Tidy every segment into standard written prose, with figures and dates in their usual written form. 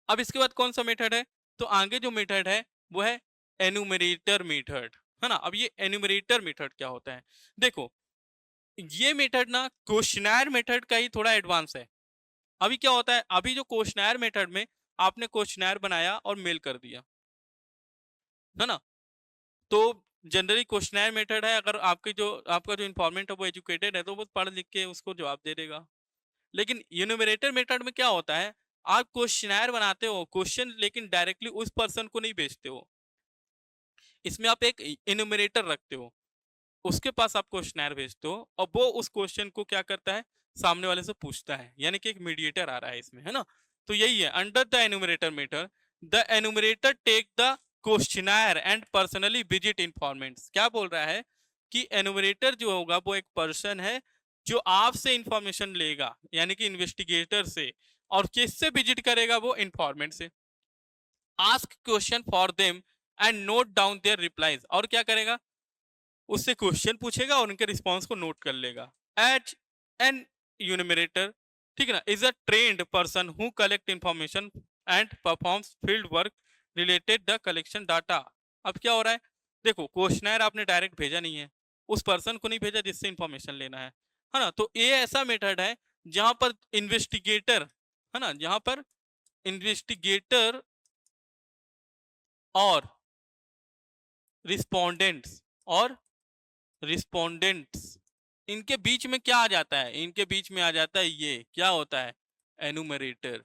अब इसके बाद कौन सा मेथड है, तो आगे जो मेथड है वो है एनुमरेटर मेथड, है ना। अब ये एनुमरेटर मेथड क्या होता है, देखो ये मेथड ना क्वेश्चनर मेथड का ही थोड़ा एडवांस है। अभी क्या होता है, अभी जो क्वेश्चनर मेथड में आपने क्वेश्चनर बनाया और मेल कर दिया, है ना। तो जनरली क्वेश्चनर मेथड है, अगर आपका जो इन्फॉर्मेंट है वो एजुकेटेड है तो वो पढ़ लिख के उसको जवाब दे देगा। लेकिन यूनिमरेटर मेथड में क्या होता है, आप क्वेश्चनर बनाते हो क्वेश्चन, लेकिन डायरेक्टली उस पर्सन को नहीं भेजते हो। इसमें आप एक इन्यूमरेटर रखते हो, उसके पास आप क्वेश्चनर भेजते हो और वो उस क्वेश्चन को क्या करता है, सामने वाले से पूछता है, यानी कि एक मीडिएटर आ रहा है इसमें, है ना। तो यही है under the enumerator method, the enumerator take the questionnaire and personally visit informants. क्या बोल रहा है कि एन्यूमरेटर जो होगा वो एक पर्सन है जो आपसे इंफॉर्मेशन लेगा, यानी कि इन्वेस्टिगेटर से, और किससे विजिट करेगा, वो इंफॉर्मेंट से। Ask question for them and note down their replies, और क्या करेगा, उससे क्वेश्चन पूछेगा और उनके रिस्पॉन्स को नोट कर लेगा। एज एन यूनिमरेटर, ठीक है ना, is a trained person who collect information and performs field work related the collection data. अब क्या हो रहा है, देखो क्वेश्चनर आपने डायरेक्ट भेजा नहीं है, उस पर्सन को नहीं भेजा जिससे इंफॉर्मेशन लेना है ना। तो ये ऐसा मेथड है जहां पर इन्वेस्टिगेटर, है ना, जहां पर इन्वेस्टिगेटर और रिस्पोंडेंट्स और रिस्पोंडेंट्स इनके बीच में क्या आ जाता है, इनके बीच में आ जाता है, ये क्या होता है, एनुमरेटर,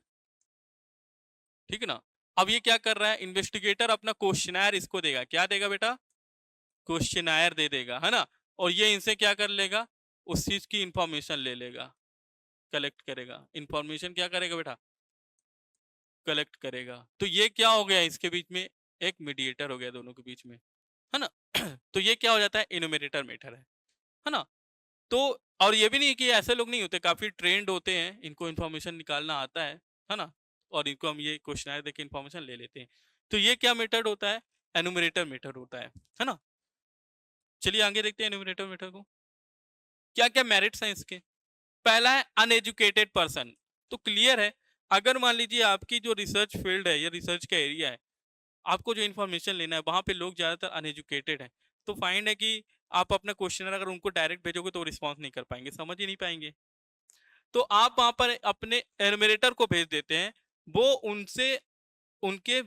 ठीक है ना। अब ये क्या कर रहा है, इन्वेस्टिगेटर अपना क्वेश्चनर इसको देगा, क्या देगा बेटा, क्वेश्चनर दे देगा, है ना। और ये इनसे क्या कर लेगा, उस चीज की इंफॉर्मेशन ले लेगा, कलेक्ट करेगा इंफॉर्मेशन, क्या करेगा बेटा, कलेक्ट करेगा। तो ये क्या हो गया, इसके बीच में एक मीडिएटर हो गया दोनों के बीच में, है ना। तो ये क्या हो जाता है, इनोमिनेटर मेथड है ना। तो और ये भी नहीं कि ऐसे लोग नहीं होते, काफी ट्रेंड होते हैं, इनको इन्फॉर्मेशन निकालना आता है ना, और इनको हम ये क्वेश्चन देके इन्फॉर्मेशन ले लेते हैं। तो ये क्या मेथड होता है, एनुमरेटर मेथड होता है ना। चलिए आगे देखते हैं एनुमरेटर मेथड को, क्या क्या मेरिट्स हैं इसके। पहला है अनएजुकेटेड पर्सन, तो क्लियर है, अगर मान लीजिए आपकी जो रिसर्च फील्ड है या रिसर्च का एरिया है, आपको जो इन्फॉर्मेशन लेना है वहां पे लोग ज्यादातर अनएजुकेटेड हैं, तो फाइंड है कि आप अपना क्वेश्चनर अगर उनको डायरेक्ट भेजोगे तो रिस्पॉन्स नहीं कर पाएंगे, समझ ही नहीं पाएंगे। तो आप वहां पर अपने एनुमरेटर को भेज देते हैं, वो उनसे उनके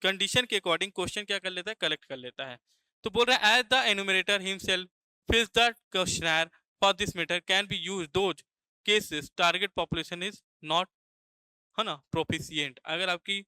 कंडीशन के अकॉर्डिंग क्वेश्चन क्या कर लेता है, कलेक्ट कर लेता है। तो बोल रहा है as the enumerator himself fills the questionnaire for this matter can be use those cases target population is not, है ना, प्रोफिशिएंट। अगर आपकी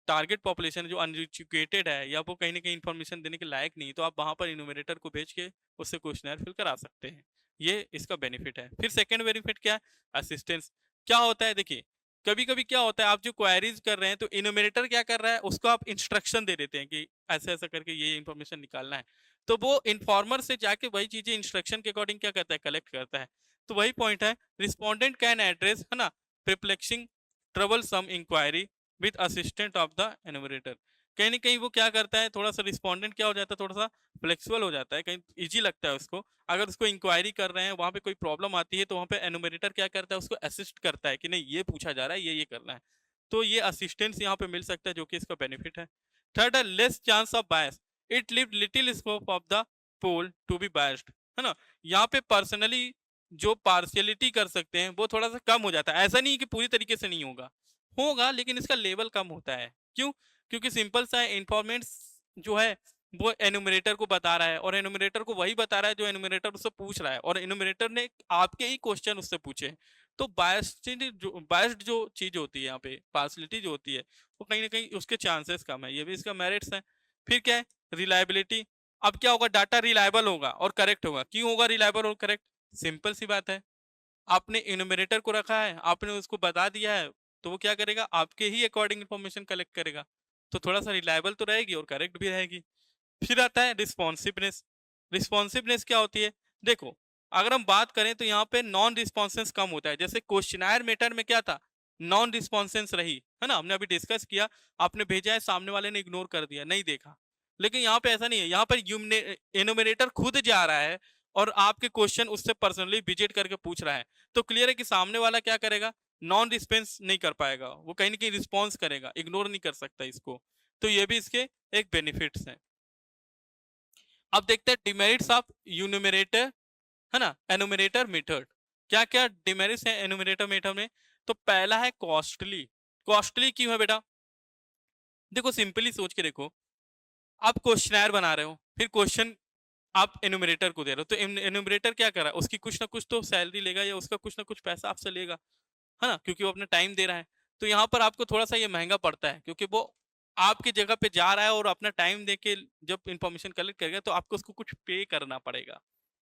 टारगेट पॉपुलेशन जो अनएजुकेटेड है या वो कहीं ना कहीं इंफॉर्मेशन देने के लायक नहीं, तो आप वहां पर इन्यूमरेटर को भेज के उससे क्वेश्चनर फिल करा सकते हैं। ये इसका बेनिफिट है। फिर सेकंड बेनिफिट क्या है, असिस्टेंस। क्या होता है, देखिए कभी कभी क्या होता है, आप जो क्वेरीज कर रहे हैं तो इन्यूमरेटर क्या कर रहा है, उसको आप इंस्ट्रक्शन दे देते हैं कि ऐसा ऐसा करके ये इन्फॉर्मेशन निकालना है, तो वो इन्फॉर्मर से जाके वही चीजें इंस्ट्रक्शन के अकॉर्डिंग क्या करता है, कलेक्ट करता है। तो वही पॉइंट है, रिस्पॉन्डेंट कैन एड्रेस, है ना, perplexing troublesome inquiry with assistant of the एनुमरेटर। कहीं ना कहीं वो क्या करता है, थोड़ा सा रिस्पोंडेंट क्या हो जाता है, थोड़ा सा फ्लेक्सिबल हो जाता है, कहीं इजी लगता है उसको। अगर उसको इंक्वायरी कर रहे हैं, वहां पे कोई प्रॉब्लम आती है, तो वहां पे एनुमरेटर क्या करता है, उसको असिस्ट करता है कि नहीं ये पूछा जा रहा है, ये करना है। तो ये असिस्टेंस यहाँ पे मिल सकता है, जो कि इसका बेनिफिट है। थर्ड है less chance of bias, it live little scope of the poll to be biased, है ना। यहाँ पे पर्सनली जो पार्शियलिटी कर सकते हैं वो थोड़ा सा कम हो जाता है, ऐसा नहीं कि पूरी तरीके से नहीं होगा, होगा लेकिन इसका लेवल कम होता है। क्यों, क्योंकि सिंपल सा इन्फॉर्मेंट्स जो है वो एनुमरेटर को बता रहा है, और एनुमरेटर को वही बता रहा है जो एनुमरेटर उससे पूछ रहा है, और एनुमरेटर ने आपके ही क्वेश्चन उससे पूछे हैं। तो बायस्ड जो चीज होती है यहाँ पे, पार्सलिटी जो होती है, वो कहीं ना कहीं उसके चांसेस कम है, ये भी इसका मेरिट्स है। फिर क्या है, रिलायबिलिटी। अब क्या होगा, डाटा रिलायबल होगा और करेक्ट होगा। क्यों होगा रिलायबल और करेक्ट, सिंपल सी बात है, आपने इन्यूमरेटर को रखा है, आपने उसको बता दिया है, तो वो क्या करेगा, आपके ही अकॉर्डिंग इंफॉर्मेशन कलेक्ट करेगा, तो थोड़ा सा रिलायबल तो रहेगी और करेक्ट भी रहेगी। फिर आता है रिस्पॉन्सिवनेस। रिस्पॉन्सिवनेस क्या होती है, देखो अगर हम बात करें तो यहाँ पे नॉन रिस्पॉन्सेंस कम होता है। जैसे क्वेश्चनर मेटर में क्या था, नॉन रिस्पॉन्सेंस रही, है ना, हमने अभी डिस्कस किया, आपने भेजा है, सामने वाले ने इग्नोर कर दिया, नहीं देखा। लेकिन यहाँ पे ऐसा नहीं है, यहाँ पर एनुमरेटर खुद जा रहा है और आपके क्वेश्चन उससे पर्सनली विजिट करके पूछ रहा है, तो क्लियर है कि सामने वाला क्या करेगा, नॉन रिस्पॉन्स नहीं कर पाएगा, वो कहीं ना कहीं रिस्पॉन्स करेगा, इग्नोर नहीं कर सकता इसको। तो ये भी इसके एक बेनिफिट्स हैं। अब देखते हैं डिमेरिट्स ऑफ यूनुमरेटर, है ना, एनुमरेटर मेथड। क्या क्या डिमेरिट्स हैं एनुमरेटर मेथड में? तो पहला है कॉस्टली। कॉस्टली क्यों है बेटा? देखो सिंपली सोच के देखो, आप क्वेश्चनर बना रहे हो, फिर क्वेश्चन आप एनुमरेटर को दे रहे हो, तो एनुमरेटर क्या कर रहा है, उसकी कुछ ना कुछ तो सैलरी लेगा या उसका कुछ ना कुछ पैसा आपसे लेगा, है ना, क्योंकि वो अपना टाइम दे रहा है। तो यहाँ पर आपको थोड़ा सा ये महंगा पड़ता है, क्योंकि वो आपकी जगह पे जा रहा है और अपना टाइम दे के जब इंफॉर्मेशन कलेक्ट करेगा तो आपको उसको कुछ पे करना पड़ेगा,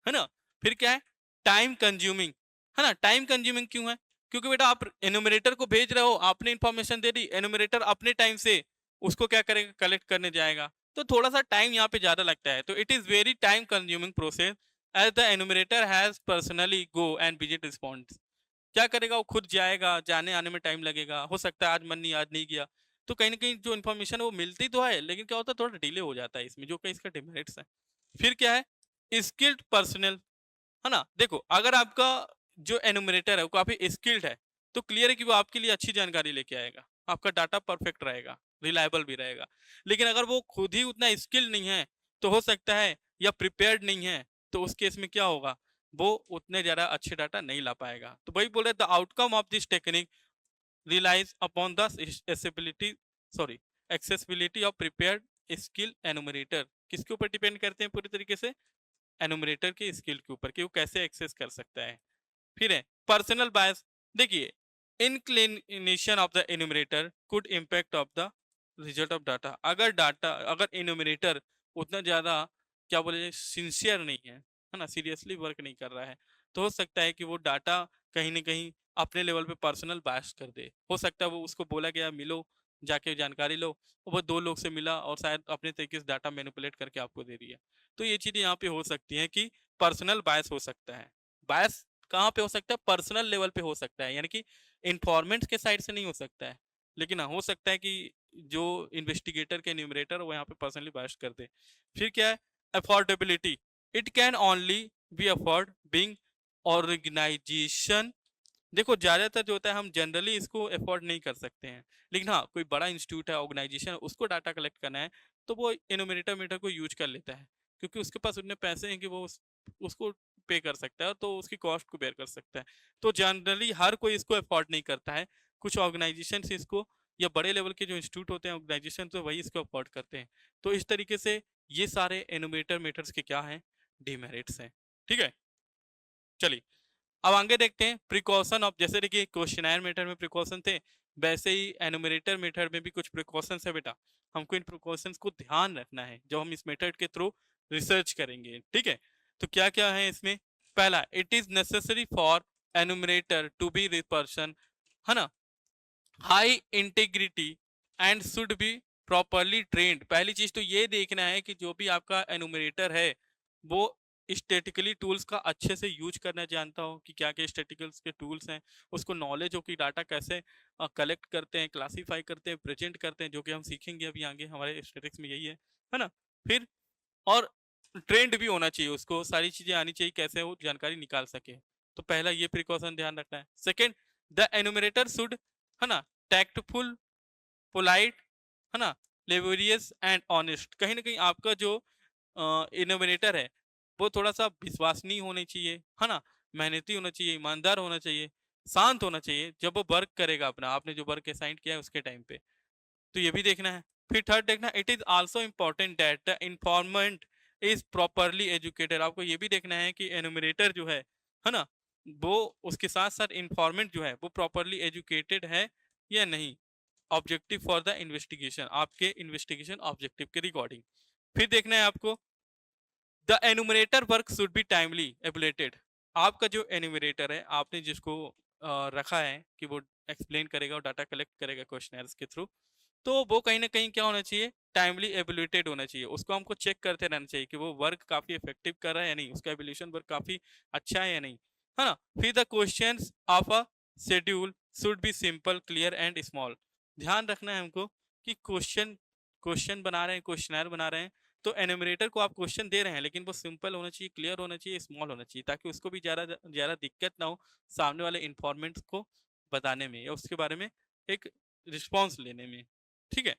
है ना। फिर क्या है, टाइम कंज्यूमिंग, है ना। टाइम कंज्यूमिंग क्यों है? क्योंकि बेटा आप एनुमरेटर को भेज रहे हो, आपने इंफॉर्मेशन दे दी, एनुमरेटर अपने टाइम से उसको क्या करेगा, कलेक्ट करने जाएगा, तो थोड़ा सा टाइम यहाँ पे ज्यादा लगता है। तो it is very time consuming process as the enumerator has personally go and visit response. क्या करेगा, वो खुद जाएगा, जाने आने में टाइम लगेगा, हो सकता है आज मन नहीं, आज नहीं गया, तो कहीं ना कहीं जो इन्फॉर्मेशन है वो मिलती तो है, लेकिन क्या होता है, थोड़ा डिले हो जाता है इसमें, जो कि इसका डिमेरिट्स है। फिर क्या है, स्किल्ड पर्सनल, है ना। देखो अगर आपका जो एनुमरेटर है वो काफी स्किल्ड है, तो क्लियर है कि वो आपके लिए अच्छी जानकारी लेके आएगा, आपका डाटा परफेक्ट रहेगा, रिलायबल भी रहेगा। लेकिन अगर वो खुद ही उतना स्किल्ड नहीं है, तो हो सकता है, या प्रिपेयर्ड नहीं है, तो उस केस में क्या होगा, वो उतने ज्यादा अच्छे डाटा नहीं ला पाएगा। तो वही बोल रहे, the outcome of this technique relies upon the accessibility, sorry, accessibility of prepared skill एनुमरेटर। किसके ऊपर डिपेंड करते हैं पूरी तरीके से? एनुमरेटर के स्किल के ऊपर, कि वो कैसे एक्सेस कर सकता है। फिर है पर्सनल बायस। देखिए, inclination of the एनुमरेटर could impact of the result of data. अगर एनुमरेटर उतना ज्यादा, क्या बोले, सिंसियर नहीं है ना, सीरियसली वर्क नहीं कर रहा है, तो हो सकता है कि वो डाटा कहीं ना कहीं अपने लेवल पे पर्सनल बायस कर दे। हो सकता है वो, उसको बोला गया मिलो, जाके जानकारी लो, वो दो लोग से मिला और शायद अपने तरीके से डाटा मैनिपुलेट करके आपको दे दिया। तो ये चीजें यहाँ पे हो सकती हैं कि पर्सनल बायस हो सकता है। बायस कहाँ पे हो सकता है? पर्सनल लेवल पे हो सकता है, यानी कि इंफॉर्मेंट्स के साइड से नहीं हो सकता है, लेकिन हाँ हो सकता है कि जो इन्वेस्टिगेटर के न्यूमरेटर वो यहाँ पे पर्सनली बायस कर दे। फिर क्या है, affordability. It can only be afford being organisation. देखो ज्यादातर जो होता है हम जनरली इसको अफोर्ड नहीं कर सकते हैं, लेकिन हाँ कोई बड़ा इंस्टीट्यूट है, ऑर्गेनाइजेशन है, उसको डाटा कलेक्ट करना है, तो वो इनोमिनेटर मीटर को यूज कर लेता है, क्योंकि उसके पास उतने पैसे हैं कि वो उसको पे कर सकता है, तो उसकी कॉस्ट को बेयर कर सकता है। तो जनरली हर कोई इसको अफोर्ड नहीं करता है, कुछ ऑर्गेनाइजेशन इसको, या बड़े लेवल के जो इंस्टीट्यूट होते हैं, ऑर्गेनाइजेशन, तो वही इसको अफोर्ड करते हैं। तो इस तरीके से ये सारे एनुमेटर मीटर्स के क्या हैं, डिमेरिट्स हैं। ठीक है, चलिए अब आगे देखते हैं प्रिकॉशन ऑफ। जैसे देखिए क्वेश्चनर मेथड में प्रिकॉशन थे, वैसे ही एनुमरेटर मेथड में भी कुछ प्रिकॉशंस है बेटा। हमको इन प्रिकॉशंस को ध्यान रखना है जब हम इस मेथड के थ्रू रिसर्च करेंगे। ठीक है, तो क्या क्या है इसमें? पहला, it is necessary for enumerator to be person, है ना, high integrity and should be properly trained. पहली चीज तो ये देखना है कि जो भी आपका एनुमरेटर है वो स्टैटिकली टूल्स का अच्छे से यूज करना जानता हो, कि क्या क्या स्टैटिकल्स के टूल्स हैं, उसको नॉलेज हो कि डाटा कैसे कलेक्ट करते हैं, क्लासीफाई करते हैं, प्रेजेंट करते हैं, जो कि हम सीखेंगे अभी आगे, हमारे स्टैटिक्स में यही है ना। फिर और ट्रेंड भी होना चाहिए, उसको सारी चीजें आनी चाहिए कैसे वो जानकारी निकाल सके। तो पहला ये प्रिकॉशन ध्यान रखना है। सेकेंड, द एनुमरेटर शुड, है ना, टैक्टफुल, पोलाइट, है ना, लेबोरियस एंड ऑनेस्ट। कहीं ना कहीं आपका जो इनोमिनेटर है वो थोड़ा सा विश्वसनीय होने चाहिए, है ना, मेहनती होना चाहिए, ईमानदार होना चाहिए, शांत होना चाहिए जब वो वर्क करेगा अपना, आपने जो वर्क असाइन किया है उसके टाइम पे। तो ये भी देखना है। फिर थर्ड देखना, it is also important that the informant is properly educated. आपको ये भी देखना है कि एनुमरेटर जो है ना, वो उसके साथ साथ इन्फॉर्मेंट जो है वो प्रॉपरली एजुकेटेड है या नहीं, ऑब्जेक्टिव फॉर द इन्वेस्टिगेशन, आपके इन्वेस्टिगेशन ऑब्जेक्टिव के रिकॉर्डिंग। फिर देखना है आपको, the enumerator work should be timely tabulated. आपका जो एनुमरेटर है, आपने जिसको रखा है कि वो एक्सप्लेन करेगा और डाटा कलेक्ट करेगा क्वेश्चनर्स के थ्रू, तो वो कहीं ना कहीं क्या होना चाहिए, टाइमली एबुलेटेड होना चाहिए। उसको हमको चेक करते रहना चाहिए कि वो वर्क काफी इफेक्टिव कर रहा है या नहीं, उसका एबुलेशन वर्क काफी अच्छा है या नहीं, है ना। फिर the questions of a schedule should be simple, clear and small. ध्यान रखना है हमको कि क्वेश्चन क्वेश्चन बना रहे हैं, क्वेश्चनर बना रहे हैं, तो एनुमरेटर को आप क्वेश्चन दे रहे हैं, लेकिन वो सिंपल होना चाहिए, क्लियर होना चाहिए, स्मॉल होना चाहिए, ताकि उसको भी ज़्यादा ज़्यादा दिक्कत ना हो सामने वाले इन्फॉर्मेंट्स को बताने में या उसके बारे में एक रिस्पॉन्स लेने में, ठीक है।